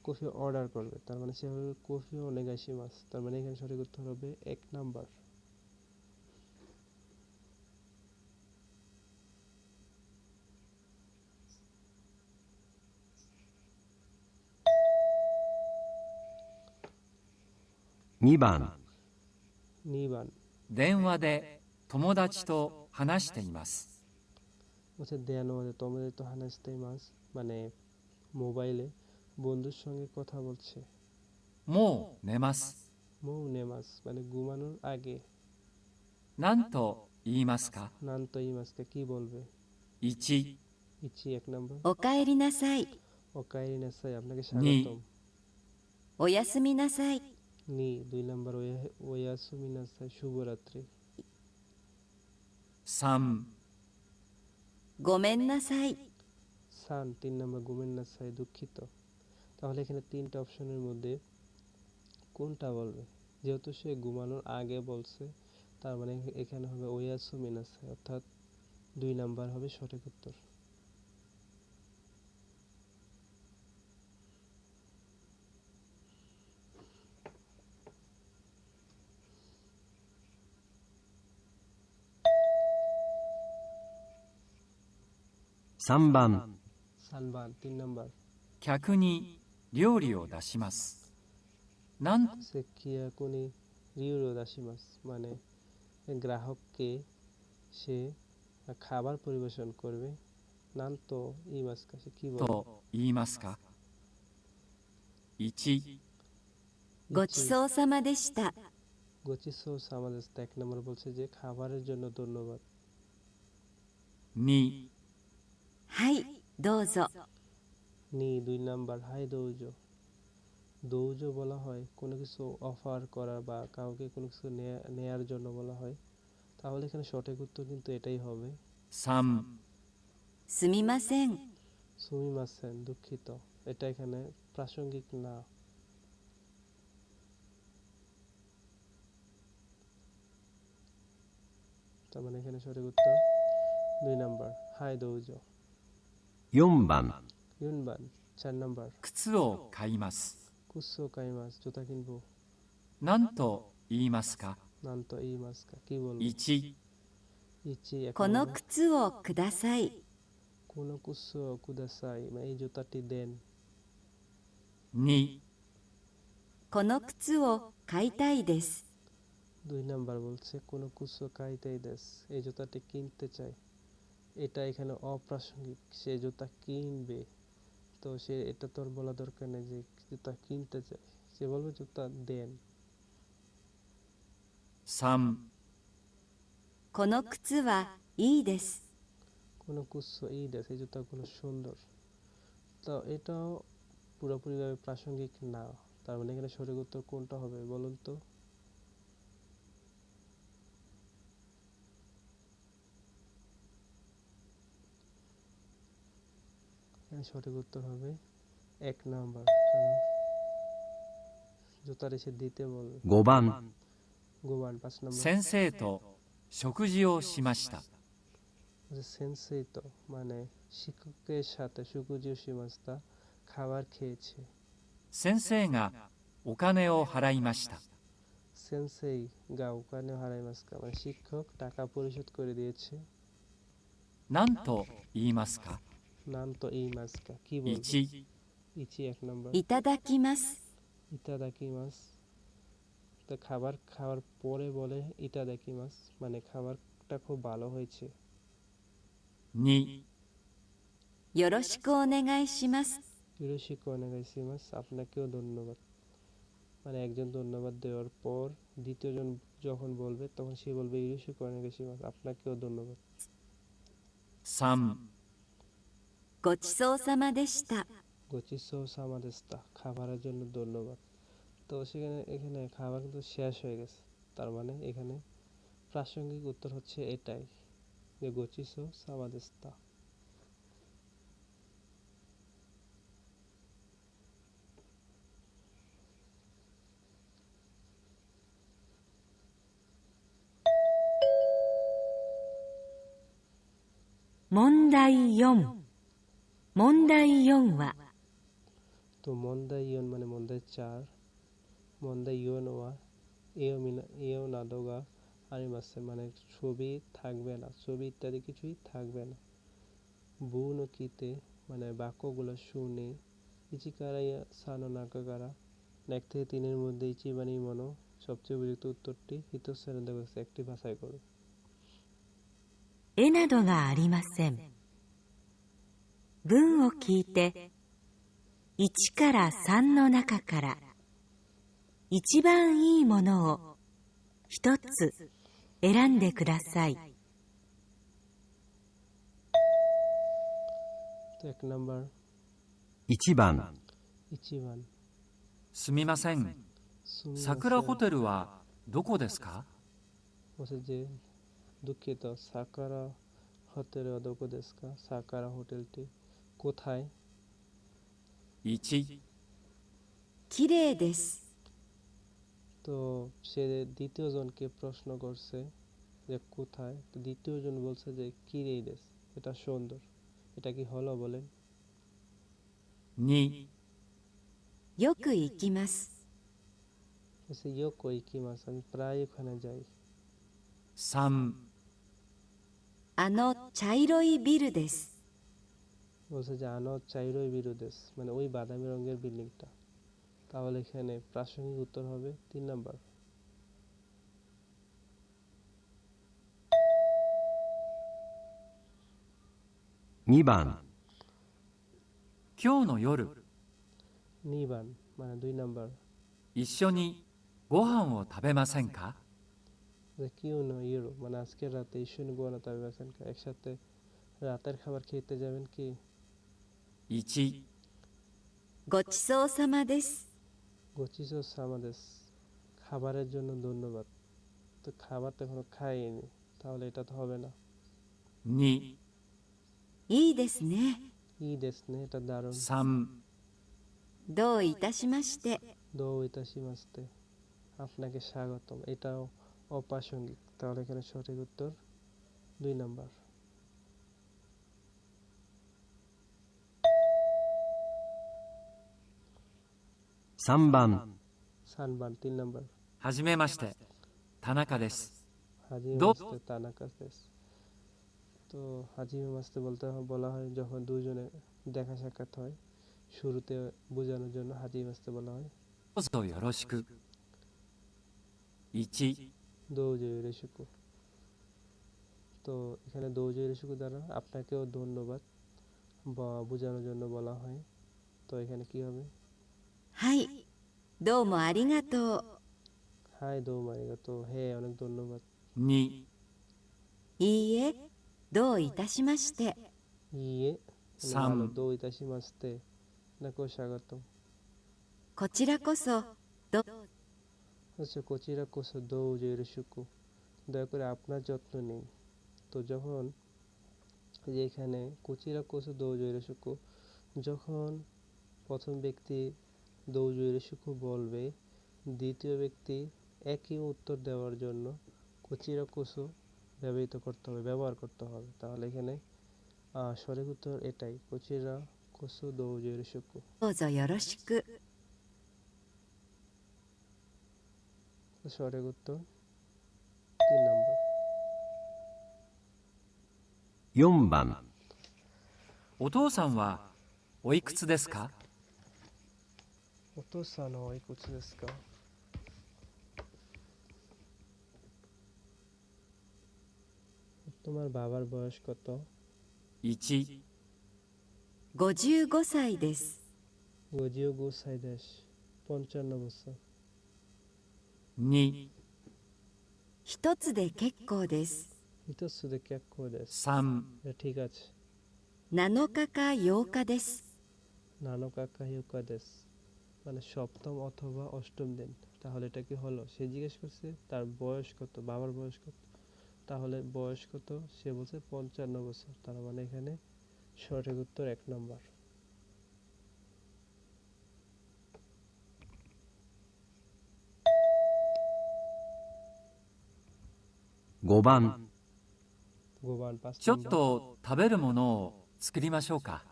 কফি অর্ডার করবে, তার মানে সে হবে কফি ও নেগাইশি মাস, তার মানে এখানে সঠিক উত্তর হবে 1 নাম্বার।2番 2番う。電話で友達と話しています。 বলছে দেয়ানো মানে তোমাদের তো হানাস্তেই মাস, মানে মোবাইলে বন্ধুর সঙ্গে কথা বলছে। もう寝ます。 মৌ নেমাস মানে ঘুমানোর আগে। 何と言いますか？ নান তো ই মাসকে কি বলবে? 1、 ইচি 1 নাম্বার। おかえりなさい、 ওকাইরি নাসাই আপনাকে স্বাগতম। おやすみなさい、 নি 2 নাম্বার ওয়াসুমি নাসাই শুভরাত্রি। 3、ごめんなさい、 সান 3 নাম্বার গুমেন নাসাই দুঃখিত। তাহলে এখানে 3টা অপশনের মধ্যে কোনটা বলবে? যেহেতু সে ঘুমানোর আগে বলছে, তার মানে এখানে হবে ওয়াসুমি নাসাই, অর্থাৎ 2 নাম্বার হবে সঠিক উত্তর।3番 সানবান 3 নাম্বার। 客に料理を出します。なんসে কিয়াকুনি রিউরো দাসিমাস মানে গ্রাহককে সে খাবার পরিবেশন করবে। নান তো ই মাস কাছে কি বলবে? と言いますか？ 1、ごちそうさまでした、 গোচিসো সামাদেস্তা 1 নম্বর বলছে যে খাবারের জন্য ধন্যবাদ। 2、はい、どうぞ、 নি 2 নাম্বার হাই দৌজো। দৌজো বলা হয় কোনো কিছু অফার করা বা কাউকে কোনো কিছু নেয়ার জন্য বলা হয়, তাহলে এখানে সঠিক উত্তর কিন্তু এটাই হবে। 3、すみません、 সুমিমাসেন দুঃখিত, এটা এখানে প্রাসঙ্গিক না। তার মানে এখানে সঠিক উত্তর 2 নাম্বার হাই দৌজো। 4番 ইউনবান 4 নাম্বার। 靴を買います。 কুসো কাইমাস জুতা কিনবো। なんと言いますか？ নান তো ই মাস কা কি বলবো? 1、ইচি 1 この নম্বর। 靴をください、 কোনো কুসো কুদাসাই মানে এই জুতাটি দেন। 2、この靴を買いたいです、 2 নাম্বার বলছে কোনো কুসো কাইতেই দেস, এই জুতাটি কিনতে চাই। এটা এখানে অপ্রাসঙ্গিক, সে জুতা কিনবে, তো সে এটা তোর বলা দরকার নেই যে জুতা কিনতে চাই, সে বলবে জুতা দেন। 3、この靴はいいです、 কোনো কুসো ই দেস, এই জুতাগুলো সুন্দর। তো এটাও পুরোপুরিভাবে প্রাসঙ্গিক না, তার মানে এখানে সঠিক উত্তর কোনটা হবে বলুন তো? এখানে সঠিক উত্তর হবে 1 নাম্বার, কারণ জুতাটি সে দিতে বলবে। 5番 গোবান 5 নাম্বার। 先生と食事をしました。 সেন্সেই তো মানে শিক্ষকের সাথে সুকুজিও সীমাস্তা খাবার খেয়েছে। 先生がお金を払いました。 সেন্সেই গা ওখানে হারাই মাস্কা মানে শিক্ষক টাকা পরিশোধ করে দিয়েছে। なんと言いますか？ নাম তো এই মাস্কা কি বলবো? 1、 ইচি 1 নাম্বার। いただきます、 ইতাদাকি মাস, তো খাবার খাওয়ার পরে বলে ইতাদাকি মাস মানে খাবারটা খুব ভালো হয়েছে। 2、よろしくお願いします、 ইরোশিকো অনেগাইসিমাস আপনাকেও ধন্যবাদ, মানে একজন ধন্যবাদ দেওয়ার পর দ্বিতীয়জন যখন বলবে তখন সে বলবে ইরোশিকো অনেগাইসিমাস আপনাকেও ধন্যবাদ। 3、ごちそうさまでした、 গোচিসো সামাদেস্তা খাবারের জন্য ধন্যবাদ। তো এখানে খাবার কিন্তু শেষ হয়ে গেছে, তার মানে এখানে প্রাসঙ্গিক উত্তর হচ্ছে এটাই। যে গোচিসো সামাদেস্তা।問題4。問題4は、তো মন্দাই ইয়ন মানে মন্দাই 4, মন্দাই ইয়ন ওয়া এও নাদোগা আরিমাসে মানে ছবি থাকবে না, ছবি ইত্যাদি কিছুই থাকবে না। বুনো কিতে মানে বাক্যগুলো শুনে, ইচিকারাইয়া সানো নাকাগারা 1 থেকে 3 মধ্যে ইচিবানি মনো সবচেয়ে উপযুক্ত উত্তরটি হিতোসেন দেগেছে একটি বাছাই করো। 絵などがありません。文を聞いて、1から3の中から一番いいものを一つ選んでください。তো 1 নাম্বার 1番、 ইচিবান। すみません。桜ホテルはどこですか？ বলছে যে দুঃখিত, সাকারা হোটেল দোকো দেস্কা, সাকারা হোটেলটি কোথায়? 1、きれいです。 তো সে দ্বিতীয় জনকে প্রশ্ন করছে যে কোথায়, তো দ্বিতীয় জন বলছে যে কিরেই দেশ, এটা সুন্দর। এটা কি হলো বলেন? 2、よく行きます。 বলছে ইয়ো কই কি মাস, আমি প্রায় ওখানে যাই। 3、あの茶色いビルです。 বলছে যে আনো চাইরোই বিরুদেশ মানে ওই বাদামি রঙের বিল্ডিংটা। তাহলে এখানে প্রাসঙ্গিক উত্তর হবে 3 নাম্বার। 2番、今日の夜、 2番মানে 2 নাম্বার। 一緒にご飯を食べませんか？ যে কিউ নো ইউরো মানে আজকের রাতে ইস্যুনি গোয়ানা তবে বেছেন একসাথে রাতের খাবার খেতে যাবেন কি? 1、ごちそうさまです。 গোচিসো সামাদেস খাবারের জন্য ধন্যবাদ। তো খাবার তো এখনো খাইনি, তাহলে এটা তো হবে না। 2、いいですね。 ই দেশ নে এটা দারুণ। 3、どういたしまして。 দো ইতাশি মাস্তে আপনাকে স্বাগতম, এটাও অপ্রাসঙ্গিক। তাহলে এখানে সঠিক উত্তর 2 নাম্বার। 3番、 3番 3 নাম্বার। はじめまして、田中です。 হাজিমে দো- মাস্তে তানাকা দেশ। তো হাজিমে মাস্তে বলা হয় যখন দুজনে দেখা সাক্ষাৎ হয়, শুরুতে বোঝানোর জন্য হাজিমে মাস্তে বলা হয়। どうぞよろしく。1、 দৌজো ইরেশুকু। তো এখানে দৌজো ইরেশুকু দ্বারা আপনাকেও ধন্যবাদ বা বোঝানোর জন্য বলা হয়। তো এখানে কি হবে? はい。どうもありがとう。 হাই দো মারিগা, তো হ্যাঁ অনেক ধন্যবাদ। 2、いいえ、どういたしまして。 ইয়ে সাম। ভালো, দো ইতাশি মাস্তে নাকো স্বাগতম। こちらこそ、どう আচ্ছা কোচিরা কোসো দৌজো ইরেশুকু, দয়া করে আপনার যত্ন নিন। তো যখন এই যে এখানে কোচিরা কোসো দৌজো ইরেশুকু, যখন প্রথম ব্যক্তি দৌজো ইরেশুকু বলবে, দ্বিতীয় ব্যক্তি একই উত্তর দেওয়ার জন্য কোচিরা কোসো ব্যবহার করতে হবে। তাহলে এখানে সঠিক উত্তর এটাই, কোচিরা কোসো দৌজো ইরেশুকু। ぞよろしく。 সঠিক উত্তর 3 নম্বর। 4番、お父さんはおいくつですか？ お父さんのおいくつですか? তোমার বাবার বয়স কত? 1、 55歳です。 55歳です。55বছর। 2、一つで結構です。 一つで結構です。 3、 এটা ঠিক আছে। 7日か8日です。 7日か8日です। মানে সপ্তম অথবা অষ্টম দিন। তাহলে এটা কি হলো? সে জিজ্ঞেস করছে তার বয়স কত, বাবার বয়স কত। তাহলে বয়স কত? সে বলছে 55 বছর, তার মানে এখানে সঠিক উত্তর 1 নম্বর।5番 5番 5ちょっ নম্বর। と食べるものを作りましょうか。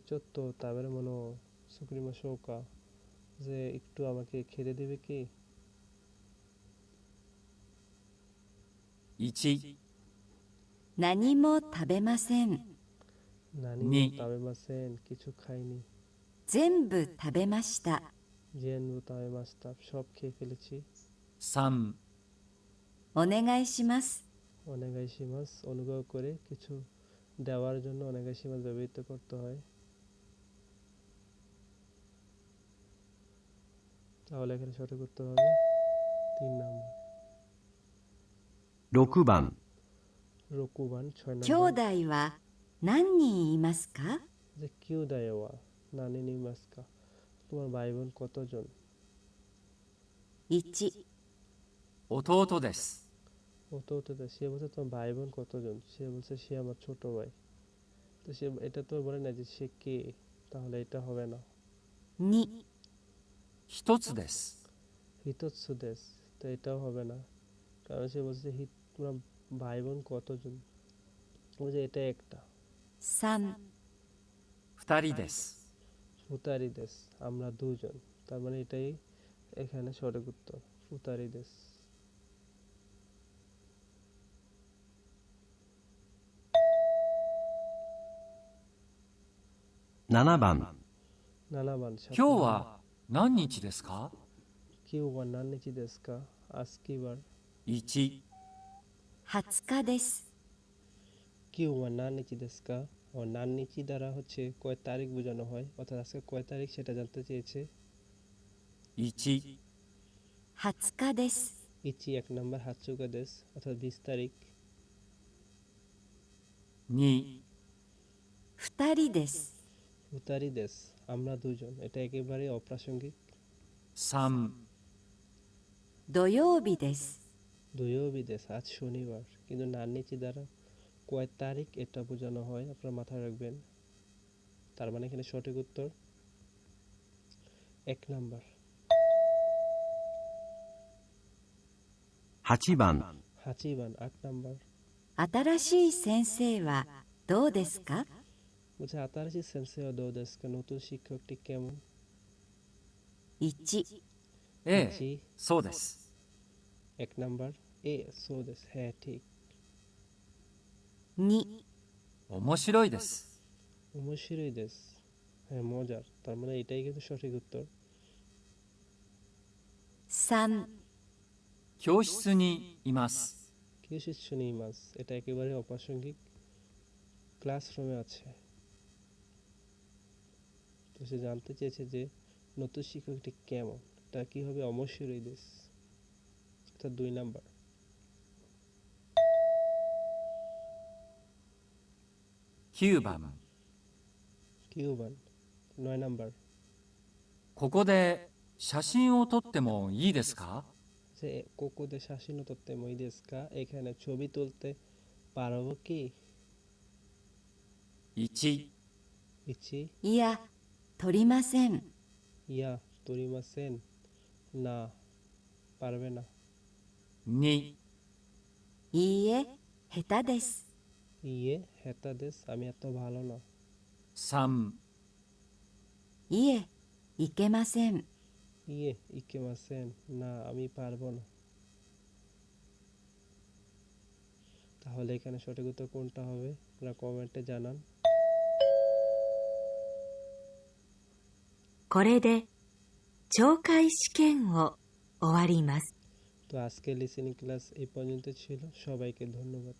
ちょっと食べるものを作りましょうか, যে একটু আমাকে খেতে দেবে কি? 1、何も食べません。何もに食べません, কিছু খাইনি। 全部食べました。 全部食べました, সব খেয়ে ফেলেছি। 3、お願いします。 お願いします, অনুগ্রহ করে কিছু দেওয়ার জন্য お願いします ব্যবহৃত করতে হয়। তাহলে এখানে সঠিক উত্তর হবে 3 নম্বর। 6番 6番 6兄 নম্বর। 弟は何人いますか？ যে কিউদায় ওয়া নানি নিমাসকা, তোমার ভাই বোন কতজন? 1、弟です。 অতটা, সে বলছে তোমার ভাই বোন কতজন? সে বলছে সে আমার ছোট ভাই। তো সে এটা তো বলে না যে সে কে, তাহলে এটা হবে না। 2、一つです。 হিতৎসু দেশ, তো এটাও হবে না, কারণ সে বলছে তোমার ভাই বোন কতজন, বলছে এটা একটা। 3、二人です。 ফুতারি দেশ, আমরা দুজন, তার মানে এটাই এখানে সঠিক উত্তর, ফুতারি দেশ। 7番7番 今日は何日ですか？ কিউ ওয়া নানিচি দেশ কা, আজকে বার। 1、 20日です。 কিউ ওয়া নানিচি দেশ কা, ও নানিচি দ্বারা হচ্ছে কয় তারিখ বোঝানো হয়, অর্থাৎ আজকে কয় তারিখ সেটা জানতে চেয়েছে। 1、 20日です。 ইচি 1 নম্বর, হাতসুকা দেশ অর্থাৎ 20 তারিখ। 2、 2人です。 ফুতারি দেশ, আমরা দুজন, এটা একেবারে অপ্রাসঙ্গিক। 3、 土曜日です。 দুয়োবি দেশ, আজ শনিবার, কিন্তু নানিচি দ্বারা কয় তারিখ এটা বোঝানো হয়, আপনারা মাথায় রাখবেন। তার মানে এখানে সঠিক উত্তর 1 নম্বর। 8番 8 8 নম্বর। 新しい先生はどうですか？ বলছে আতারাশি সেন্সে দো দেশ কা, নতুন শিক্ষকটি কেমন? 1、ええ、 ইচি そうです。 1 নম্বর, এ সো দেশ, হ্যাঁ ঠিক। 2、面白いです。 ওমশিরই দেশ, হ্যাঁ মজার, তার মানে এটাই কিন্তু সঠিক উত্তর। 3、教室にいます。 কিউশিসুনি মাস, এটা একেবারে অপ্রাসঙ্গিক, ক্লাসরুমে আছে। তো সে জানতে চেয়েছে যে নতুন শিক্ষকটি কেমন, এটা কি হবে? অমশিরই দেশ, অর্থাৎ 2 নাম্বার। 9番、 কিউবান 9 নাম্বার। ここで写真を撮ってもいいですか？ যে কোকোদে শাসিনো তত্ত্বে মই দেশ কা, এখানে ছবি তুলতে পারবো কি? 1、 ইচি いや、取りません。 ইয়া তরিমাসেন, না পারবে না। 2、 いいえ、下手です。 ইয়ে হেতা দেশ, আমি এত ভালো না। 3、 いえ、いけません。 ইয়ে ইকেমাসেন, না আমি পারবো না। তাহলে এখানে সঠিক উত্তর কোনটা হবে আপনারা কমেন্টে জানান। これで懲戒試験を終わります。 তো আজকে লিসেনিং ক্লাস এই পর্যন্ত ছিল, সবাইকে ধন্যবাদ।